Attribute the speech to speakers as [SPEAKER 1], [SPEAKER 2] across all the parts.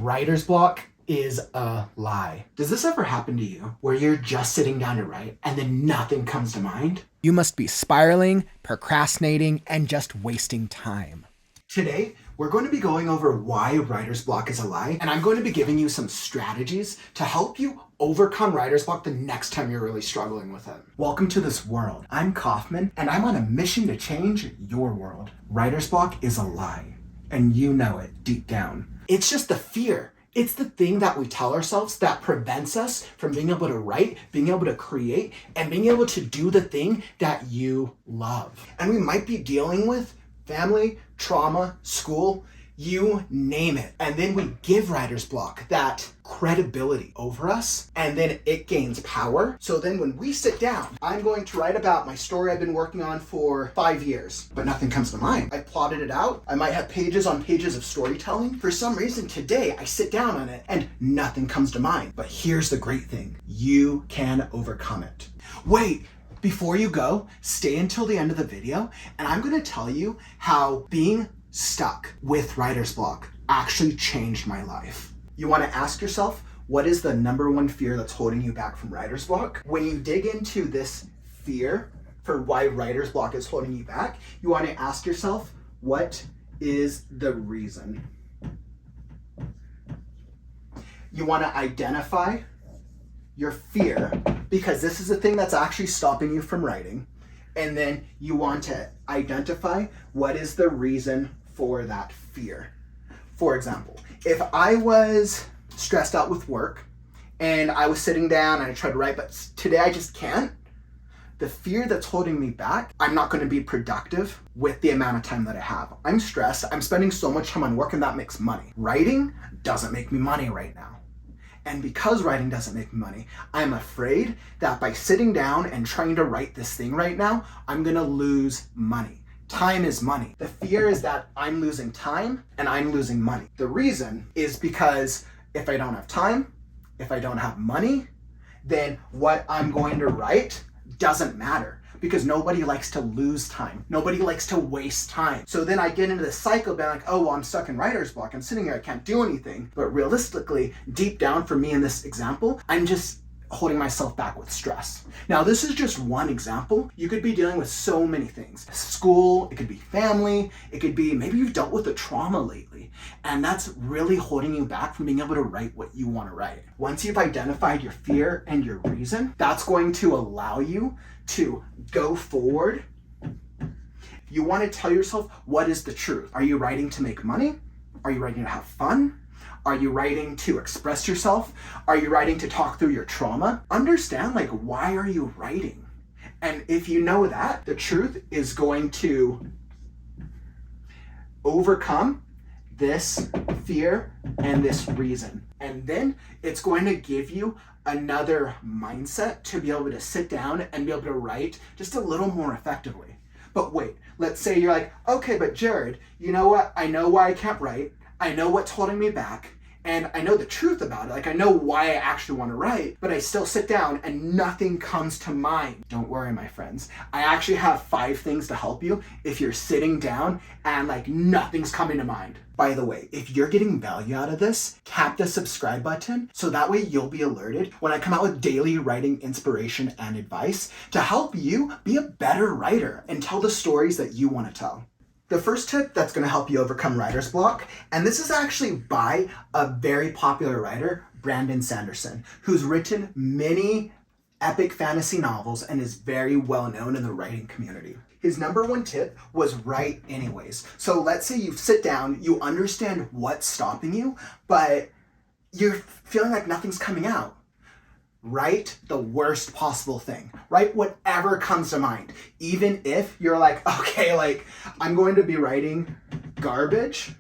[SPEAKER 1] Writer's block is a lie. Does this ever happen to you where you're just sitting down to write and then nothing comes to mind?
[SPEAKER 2] You must be spiraling, procrastinating, and just wasting time.
[SPEAKER 1] Today, we're going to be going over why writer's block is a lie, and I'm going to be giving you some strategies to help you overcome writer's block the next time you're really struggling with it. Welcome to this world. I'm Kaufman, and I'm on a mission to change your world. Writer's block is a lie, and you know it deep down. It's just the fear. It's the thing that we tell ourselves that prevents us from being able to write, being able to create, and being able to do the thing that you love. And we might be dealing with family, trauma, school, you name it. And then we give writer's block that credibility over us, and then it gains power. So then when we sit down, I'm going to write about my story I've been working on for 5 years, but nothing comes to mind. I plotted it out. I might have pages on pages of storytelling. For some reason today, I sit down on it and nothing comes to mind. But here's the great thing. You can overcome it. Wait, before you go, stay until the end of the video, and I'm going to tell you how being stuck with writer's block actually changed my life. You want to ask yourself, what is the number one fear that's holding you back from writer's block? When you dig into this fear for why writer's block is holding you back, you want to ask yourself, what is the reason? You want to identify your fear, because this is the thing that's actually stopping you from writing. And then you want to identify what is the reason for that fear. For example, if I was stressed out with work and I was sitting down and I tried to write, but today I just can't, the fear that's holding me back, I'm not going to be productive with the amount of time that I have. I'm stressed. I'm spending so much time on work, and that makes money. Writing doesn't make me money right now. And because writing doesn't make me money, I'm afraid that by sitting down and trying to write this thing right now, I'm gonna lose money. Time is money. The fear is that I'm losing time and I'm losing money. The reason is because if I don't have time, if I don't have money, then what I'm going to write doesn't matter. Because nobody likes to lose time. Nobody likes to waste time. So then I get into this cycle being like, oh, well, I'm stuck in writer's block. I'm sitting here, I can't do anything. But realistically, deep down for me in this example, I'm just holding myself back with stress. Now, this is just one example. You could be dealing with so many things. School, it could be family, it could be maybe you've dealt with a trauma lately, and that's really holding you back from being able to write what you want to write. Once you've identified your fear and your reason, that's going to allow you to go forward. You want to tell yourself, what is the truth? Are you writing to make money? Are you writing to have fun? Are you writing to express yourself? Are you writing to talk through your trauma? Understand, like, why are you writing? And if you know that, the truth is going to overcome this fear and this reason. And then it's going to give you another mindset to be able to sit down and be able to write just a little more effectively. But wait, let's say you're like, okay, but Jared, you know what? I know why I can't write. I know what's holding me back. And I know the truth about it. Like, I know why I actually want to write, but I still sit down and nothing comes to mind. Don't worry, my friends. I actually have 5 things to help you if you're sitting down and like nothing's coming to mind. By the way, if you're getting value out of this, tap the subscribe button so that way you'll be alerted when I come out with daily writing inspiration and advice to help you be a better writer and tell the stories that you want to tell. The first tip that's going to help you overcome writer's block, and this is actually by a very popular writer, Brandon Sanderson, who's written many epic fantasy novels and is very well known in the writing community. His number one tip was write anyways. So let's say you sit down, you understand what's stopping you, but you're feeling like nothing's coming out. Write the worst possible thing. Write whatever comes to mind. Even if you're like, okay, like I'm going to be writing garbage.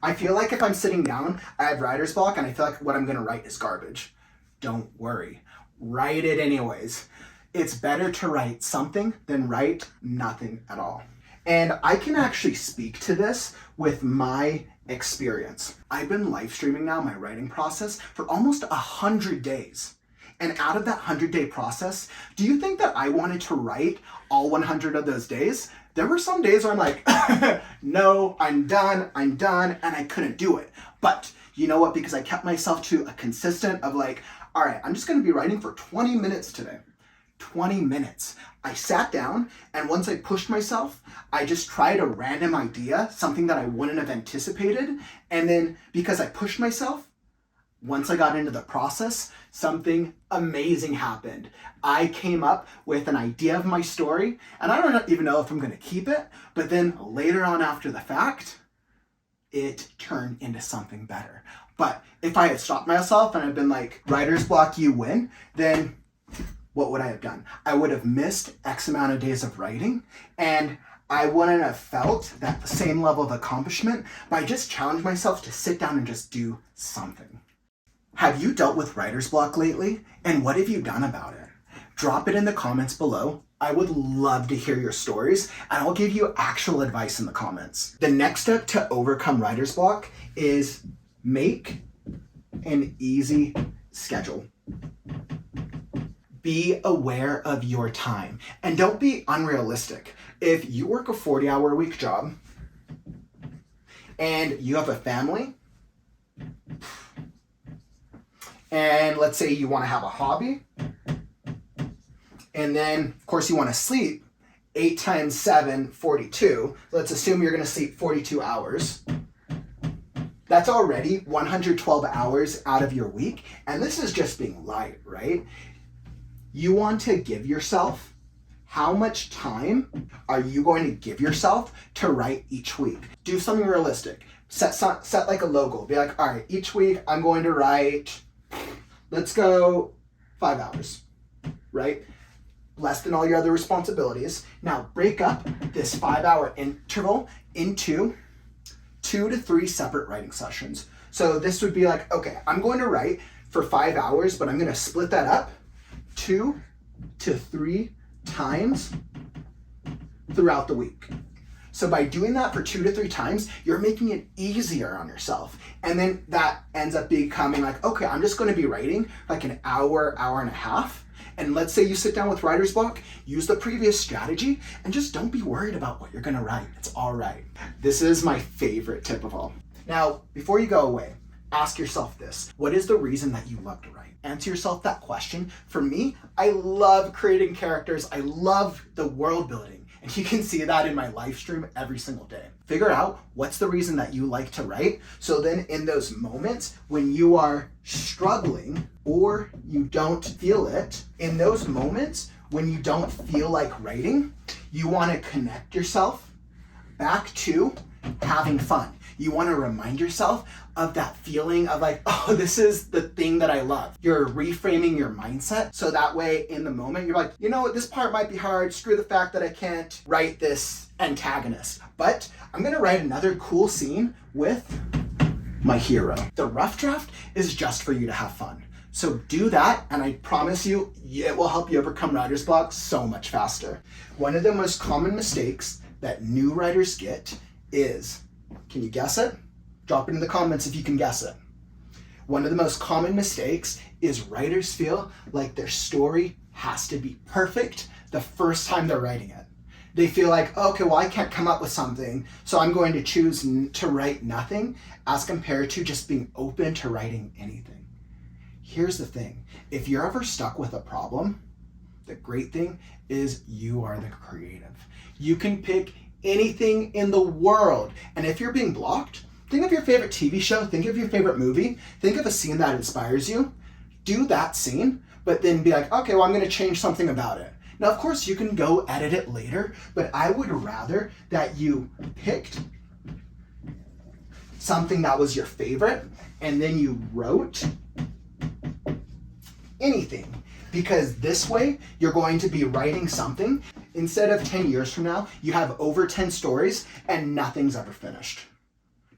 [SPEAKER 1] I feel like if I'm sitting down, I have writer's block and I feel like what I'm going to write is garbage. Don't worry. Write it anyways. It's better to write something than write nothing at all. And I can actually speak to this with my experience. I've been live streaming now my writing process for almost 100 days. And out of that 100-day process, do you think that I wanted to write all 100 of those days? There were some days where I'm like, no, I'm done, and I couldn't do it. But you know what? Because I kept myself to a consistent of like, all right, I'm just going to be writing for 20 minutes today. 20 minutes. I sat down, and once I pushed myself, I just tried a random idea, something that I wouldn't have anticipated. And then because I pushed myself, once I got into the process, something amazing happened. I came up with an idea of my story, and I don't even know if I'm going to keep it, but then later on after the fact, it turned into something better. But if I had stopped myself and I'd been like, writer's block, you win, then what would I have done? I would have missed X amount of days of writing, and I wouldn't have felt that the same level of accomplishment, but I just challenged myself to sit down and just do something. Have you dealt with writer's block lately? And what have you done about it? Drop it in the comments below. I would love to hear your stories, and I'll give you actual advice in the comments. The next step to overcome writer's block is make an easy schedule. Be aware of your time, and don't be unrealistic. If you work a 40-hour-a-week job and you have a family, and let's say you want to have a hobby, and then of course you want to sleep, 8 times 7, 42. Let's assume you're going to sleep 42 hours. That's already 112 hours out of your week, and this is just being light, right? You want to give yourself, how much time are you going to give yourself to write each week? Do something realistic. Set like a logo. Be like, all right, each week I'm going to write, let's go 5 hours, right? Less than all your other responsibilities. Now break up this 5-hour interval into 2 to 3 separate writing sessions. So this would be like, okay, I'm going to write for 5 hours, but I'm going to split that up 2 to 3 times throughout the week. So by doing that for 2 to 3 times, you're making it easier on yourself. And then that ends up becoming like, okay, I'm just going to be writing like an hour, hour and a half. And let's say you sit down with writer's block, use the previous strategy, and just don't be worried about what you're going to write. It's all right. This is my favorite tip of all. Now, before you go away, ask yourself this. What is the reason that you love to write? Answer yourself that question. For me, I love creating characters. I love the world building. And you can see that in my live stream every single day. Figure out what's the reason that you like to write. So then in those moments when you are struggling or you don't feel it, in those moments when you don't feel like writing, you want to connect yourself back to having fun. You want to remind yourself of that feeling of like, oh, this is the thing that I love. You're reframing your mindset. So that way in the moment, you're like, you know what, this part might be hard. Screw the fact that I can't write this antagonist, but I'm going to write another cool scene with my hero. The rough draft is just for you to have fun. So do that, and I promise you, it will help you overcome writer's block so much faster. One of the most common mistakes that new writers get is, can you guess it? Drop it in the comments if you can guess it. One of the most common mistakes is writers feel like their story has to be perfect the first time they're writing it. They feel like, okay, well, I can't come up with something, so I'm going to choose to write nothing, as compared to just being open to writing anything. Here's the thing. If you're ever stuck with a problem, the great thing is you are the creative. You can pick anything in the world. And if you're being blocked, think of your favorite TV show, think of your favorite movie, think of a scene that inspires you, do that scene, but then be like, okay, well, I'm going to change something about it. Now, of course, you can go edit it later, but I would rather that you picked something that was your favorite and then you wrote anything. Because this way, you're going to be writing something. Instead of 10 years from now, you have over 10 stories and nothing's ever finished.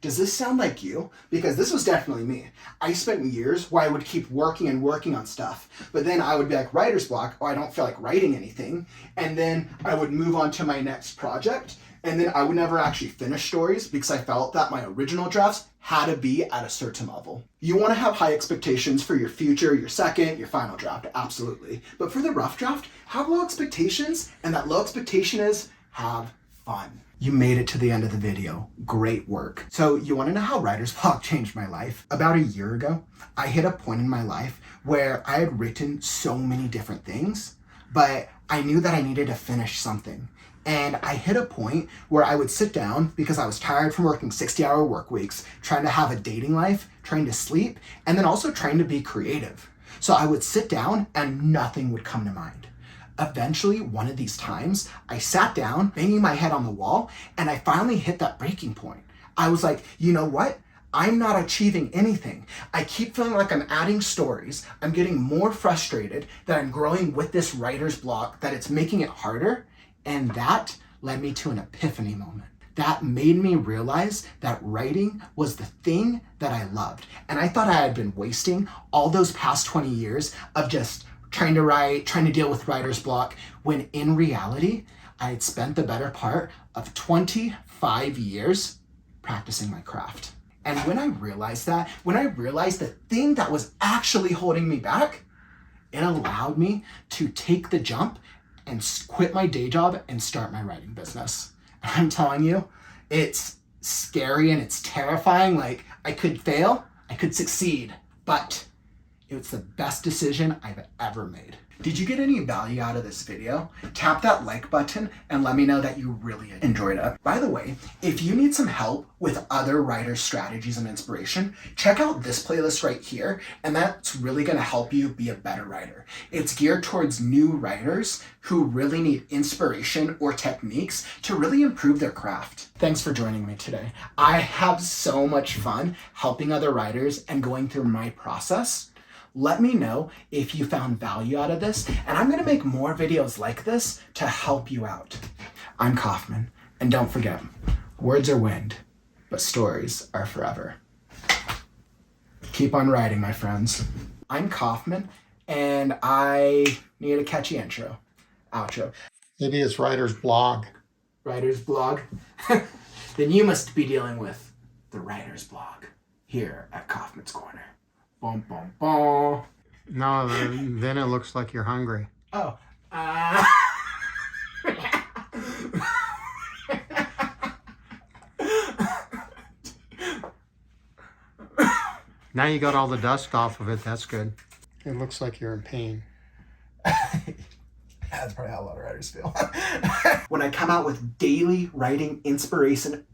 [SPEAKER 1] Does this sound like you? Because this was definitely me. I spent years where I would keep working and working on stuff, but then I would be like, writer's block, or I don't feel like writing anything. And then I would move on to my next project, and then I would never actually finish stories because I felt that my original drafts had to be at a certain level. You want to have high expectations for your future, your second, your final draft, absolutely. But for the rough draft, have low expectations, and that low expectation is have fun. You made it to the end of the video. Great work. So you want to know how writer's block changed my life? About a year ago, I hit a point in my life where I had written so many different things, but I knew that I needed to finish something. And I hit a point where I would sit down because I was tired from working 60-hour work weeks, trying to have a dating life, trying to sleep, and then also trying to be creative. So I would sit down and nothing would come to mind. Eventually, one of these times, I sat down, banging my head on the wall, and I finally hit that breaking point. I was like, you know what? I'm not achieving anything. I keep feeling like I'm adding stories. I'm getting more frustrated that I'm growing with this writer's block, that it's making it harder. And that led me to an epiphany moment. That made me realize that writing was the thing that I loved. And I thought I had been wasting all those past 20 years of just trying to write, trying to deal with writer's block, when in reality, I had spent the better part of 25 years practicing my craft. And when I realized that, when I realized the thing that was actually holding me back, it allowed me to take the jump and quit my day job and start my writing business. And I'm telling you, it's scary and it's terrifying. Like, I could fail, I could succeed, but it's the best decision I've ever made. Did you get any value out of this video? Tap that like button and let me know that you really enjoyed it. By the way, if you need some help with other writer strategies and inspiration, check out this playlist right here, and that's really gonna help you be a better writer. It's geared towards new writers who really need inspiration or techniques to really improve their craft. Thanks for joining me today. I have so much fun helping other writers and going through my process. Let me know if you found value out of this, and I'm gonna make more videos like this to help you out. I'm Kaufman, and don't forget, words are wind, but stories are forever. Keep on writing, my friends. I'm Kaufman, and I need a catchy outro.
[SPEAKER 3] Maybe it's writer's blog.
[SPEAKER 1] Writer's blog? Then you must be dealing with the writer's blog here at Kaufman's Corner. Bum, bum, bum.
[SPEAKER 3] No, then it looks like you're hungry.
[SPEAKER 1] Oh.
[SPEAKER 3] Now you got all the dust off of it. That's good. It looks like you're in pain.
[SPEAKER 1] That's probably how a lot of writers feel. When I come out with daily writing inspiration,